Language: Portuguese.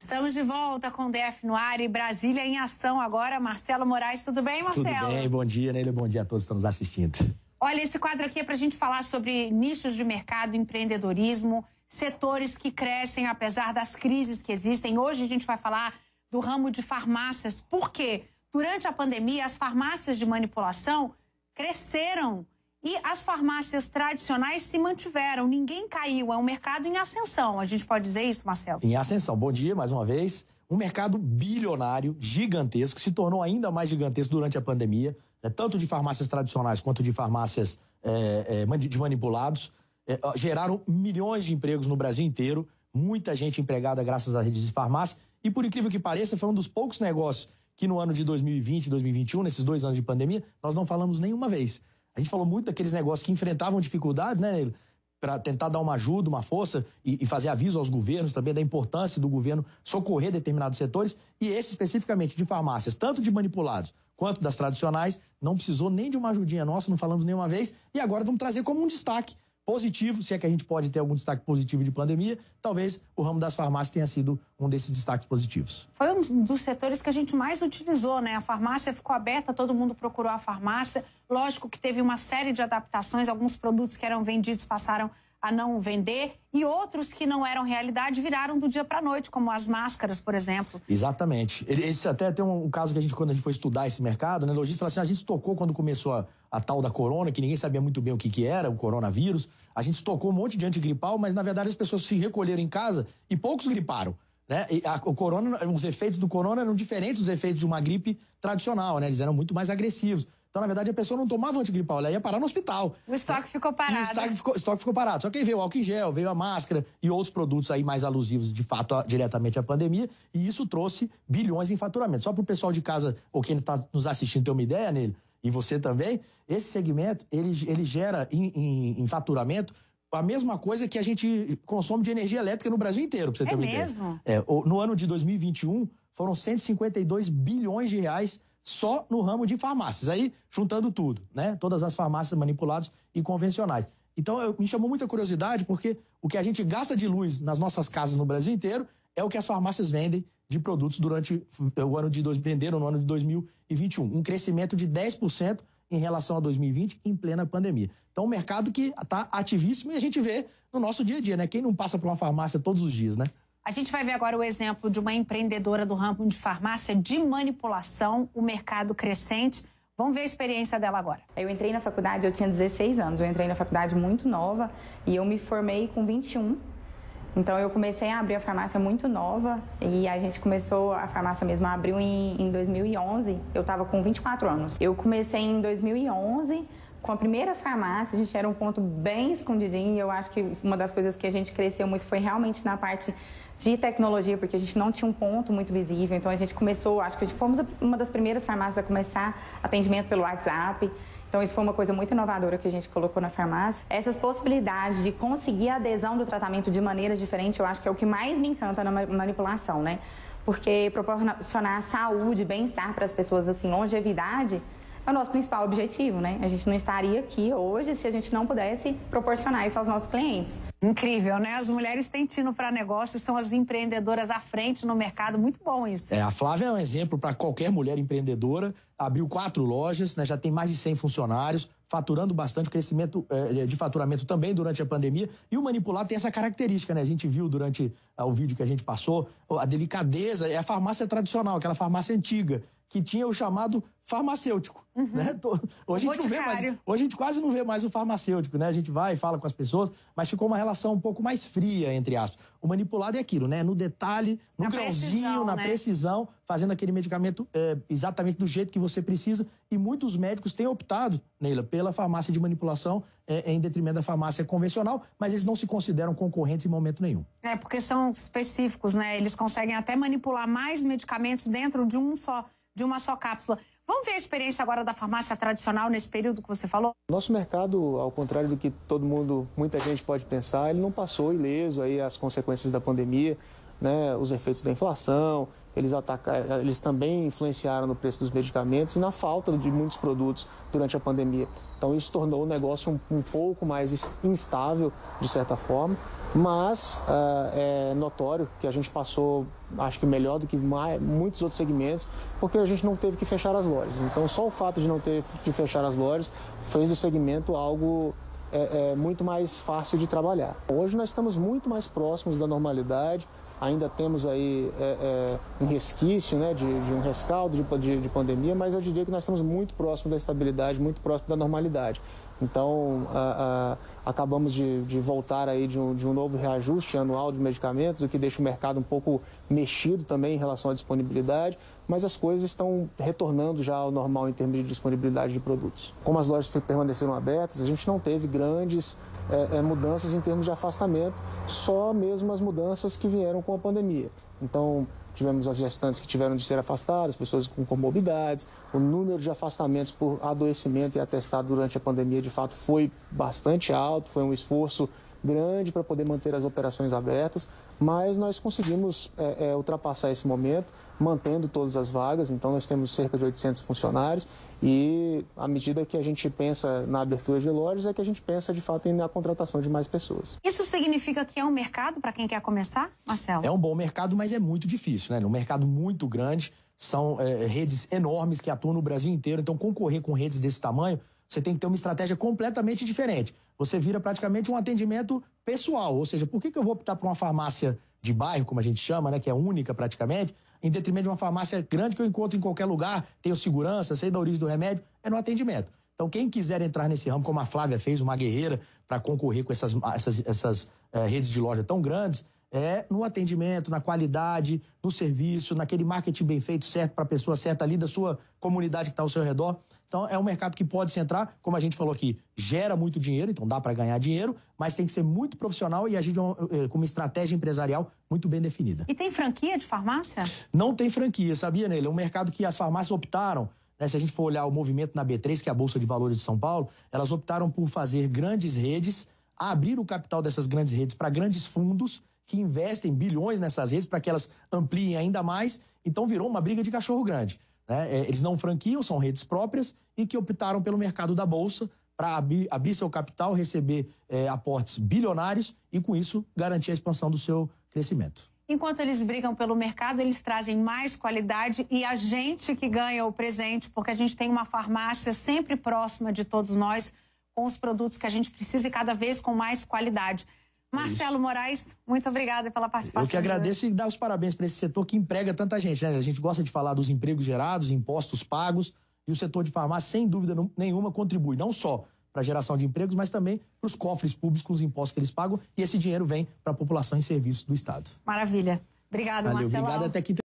Estamos de volta com o DF no ar e Brasília em ação agora. Marcelo Moraes, tudo bem, Marcelo? Tudo bem, bom dia, Neila, bom dia a todos que estão nos assistindo. Olha, esse quadro aqui é para a gente falar sobre nichos de mercado, empreendedorismo, setores que crescem apesar das crises que existem. Hoje a gente vai falar do ramo de farmácias. Por quê? Durante a pandemia, as farmácias de manipulação cresceram e as farmácias tradicionais se mantiveram. Ninguém caiu, é um mercado em ascensão. A gente pode dizer isso, Marcelo? Em ascensão. Bom dia, mais uma vez. Um mercado bilionário, gigantesco, se tornou ainda mais gigantesco durante a pandemia, tanto de farmácias tradicionais quanto de farmácias de manipulados. Geraram milhões de empregos no Brasil inteiro, muita gente empregada graças à rede de farmácia. E, por incrível que pareça, foi um dos poucos negócios que no ano de 2020 e 2021, nesses 2 anos de pandemia, nós não falamos nenhuma vez. A gente falou muito daqueles negócios que enfrentavam dificuldades, né, para tentar dar uma ajuda, uma força e fazer aviso aos governos também da importância do governo socorrer determinados setores. E esse especificamente de farmácias, tanto de manipulados quanto das tradicionais, não precisou nem de uma ajudinha nossa, não falamos nenhuma vez. E agora vamos trazer como um destaque positivo, se é que a gente pode ter algum destaque positivo de pandemia, talvez o ramo das farmácias tenha sido um desses destaques positivos. Foi um dos setores que a gente mais utilizou, né? A farmácia ficou aberta, todo mundo procurou a farmácia. Lógico que teve uma série de adaptações, alguns produtos que eram vendidos passaram a não vender e outros que não eram realidade viraram do dia para a noite, como as máscaras, por exemplo. Exatamente. Esse até tem um caso que quando a gente foi estudar esse mercado, né, lojista falou assim, a gente tocou quando começou a tal da corona, que ninguém sabia muito bem o que era, o coronavírus. A gente estocou um monte de antigripal, mas na verdade as pessoas se recolheram em casa e poucos griparam. Né? E os efeitos do corona eram diferentes dos efeitos de uma gripe tradicional, né? Eles eram muito mais agressivos. Então, na verdade, a pessoa não tomava antigripal, ela ia parar no hospital. O estoque ficou parado. O estoque ficou parado. Só que aí veio o álcool em gel, veio a máscara e outros produtos aí mais alusivos, de fato, diretamente à pandemia. E isso trouxe bilhões em faturamento. Só para o pessoal de casa, ou quem está nos assistindo ter uma ideia nele, e você também, esse segmento, ele gera em faturamento a mesma coisa que a gente consome de energia elétrica no Brasil inteiro, pra você ter uma ideia. É mesmo? No ano de 2021, foram 152 bilhões de reais só no ramo de farmácias. Aí, juntando tudo, né? Todas as farmácias manipuladas e convencionais. Então, me chamou muita curiosidade, porque o que a gente gasta de luz nas nossas casas no Brasil inteiro é o que as farmácias vendem de produtos durante o ano venderam no ano de 2021. Um crescimento de 10% em relação a 2020, em plena pandemia. Então, um mercado que está ativíssimo e a gente vê no nosso dia a dia, né? Quem não passa por uma farmácia todos os dias, né? A gente vai ver agora o exemplo de uma empreendedora do ramo de farmácia de manipulação, o mercado crescente. Vamos ver a experiência dela agora. Eu entrei na faculdade, eu tinha 16 anos, eu entrei na faculdade muito nova e eu me formei com 21. Então eu comecei a abrir a farmácia muito nova e a gente começou, a farmácia mesmo abriu em 2011, eu estava com 24 anos. Eu comecei em 2011 com a primeira farmácia, a gente era um ponto bem escondidinho e eu acho que uma das coisas que a gente cresceu muito foi realmente na parte de tecnologia, porque a gente não tinha um ponto muito visível, então a gente começou, acho que fomos uma das primeiras farmácias a começar atendimento pelo WhatsApp. Então, isso foi uma coisa muito inovadora que a gente colocou na farmácia. Essas possibilidades de conseguir a adesão do tratamento de maneiras diferentes, eu acho que é o que mais me encanta na manipulação, né? Porque proporcionar saúde, bem-estar para as pessoas, assim, longevidade, é o nosso principal objetivo, né? A gente não estaria aqui hoje se a gente não pudesse proporcionar isso aos nossos clientes. Incrível, né? As mulheres têm tino para negócio, são as empreendedoras à frente no mercado. Muito bom isso. A Flávia é um exemplo para qualquer mulher empreendedora. Abriu 4 lojas, né? Já tem mais de 100 funcionários, faturando bastante, crescimento de faturamento também durante a pandemia. E o manipulado tem essa característica, né? A gente viu durante o vídeo que a gente passou, a delicadeza, é a farmácia tradicional, aquela farmácia antiga, que tinha o chamado farmacêutico, né? Hoje a gente não vê mais, hoje a gente quase não vê mais o farmacêutico, né? A gente vai e fala com as pessoas, mas ficou uma relação um pouco mais fria, entre aspas. O manipulado é aquilo, né? No detalhe, no grãozinho, na precisão, fazendo aquele medicamento exatamente do jeito que você precisa. E muitos médicos têm optado, Neila, pela farmácia de manipulação em detrimento da farmácia convencional, mas eles não se consideram concorrentes em momento nenhum. Porque são específicos, né? Eles conseguem até manipular mais medicamentos dentro de uma só cápsula. Vamos ver a experiência agora da farmácia tradicional nesse período que você falou? Nosso mercado, ao contrário do que muita gente pode pensar, ele não passou ileso aí as consequências da pandemia, né, os efeitos da inflação, eles também influenciaram no preço dos medicamentos e na falta de muitos produtos durante a pandemia. Então isso tornou o negócio um pouco mais instável, de certa forma, mas é notório que a gente passou, acho que melhor do que muitos outros segmentos, porque a gente não teve que fechar as lojas. Então só o fato de não ter de fechar as lojas fez do segmento algo muito mais fácil de trabalhar. Hoje nós estamos muito mais próximos da normalidade. Ainda temos aí um resquício, né, de um rescaldo de pandemia, mas eu diria que nós estamos muito próximos da estabilidade, muito próximos da normalidade. Então, acabamos de voltar aí de um novo reajuste anual de medicamentos, o que deixa o mercado um pouco mexido também em relação à disponibilidade, mas as coisas estão retornando já ao normal em termos de disponibilidade de produtos. Como as lojas permaneceram abertas, a gente não teve grandes mudanças em termos de afastamento, só mesmo as mudanças que vieram com a pandemia. Então, tivemos as gestantes que tiveram de ser afastadas, pessoas com comorbidades, o número de afastamentos por adoecimento e atestado durante a pandemia, de fato, foi bastante alto, foi um esforço grande para poder manter as operações abertas, mas nós conseguimos ultrapassar esse momento, mantendo todas as vagas. Então nós temos cerca de 800 funcionários e à medida que a gente pensa na abertura de lojas, é que a gente pensa de fato na contratação de mais pessoas. Isso significa que é um mercado para quem quer começar, Marcelo? É um bom mercado, mas é muito difícil, né? Um mercado muito grande, são redes enormes que atuam no Brasil inteiro, então concorrer com redes desse tamanho, você tem que ter uma estratégia completamente diferente. Você vira praticamente um atendimento pessoal, ou seja, por que eu vou optar por uma farmácia de bairro, como a gente chama, né, que é única praticamente, em detrimento de uma farmácia grande que eu encontro em qualquer lugar, tenho segurança, sei da origem do remédio, é no atendimento. Então, quem quiser entrar nesse ramo, como a Flávia fez, uma guerreira, para concorrer com essas redes de loja tão grandes, é no atendimento, na qualidade, no serviço, naquele marketing bem feito, certo, para a pessoa certa ali da sua comunidade que está ao seu redor. Então, é um mercado que pode se entrar, como a gente falou aqui, gera muito dinheiro, então dá para ganhar dinheiro, mas tem que ser muito profissional e agir com uma estratégia empresarial muito bem definida. E tem franquia de farmácia? Não tem franquia, sabia, Neila? É um mercado que as farmácias optaram, né, se a gente for olhar o movimento na B3, que é a Bolsa de Valores de São Paulo, elas optaram por fazer grandes redes, abrir o capital dessas grandes redes para grandes fundos que investem bilhões nessas redes para que elas ampliem ainda mais. Então virou uma briga de cachorro grande. Eles não franquiam, são redes próprias e que optaram pelo mercado da Bolsa para abrir seu capital, receber aportes bilionários e, com isso, garantir a expansão do seu crescimento. Enquanto eles brigam pelo mercado, eles trazem mais qualidade e a gente que ganha o presente, porque a gente tem uma farmácia sempre próxima de todos nós, com os produtos que a gente precisa e cada vez com mais qualidade. Marcelo Moraes, muito obrigada pela participação. Eu que agradeço e dar os parabéns para esse setor que emprega tanta gente, né? A gente gosta de falar dos empregos gerados, impostos pagos, e o setor de farmácia, sem dúvida nenhuma, contribui não só para a geração de empregos, mas também para os cofres públicos com os impostos que eles pagam, e esse dinheiro vem para a população em serviço do Estado. Maravilha. Obrigada, Marcelo. Obrigado, até quinta.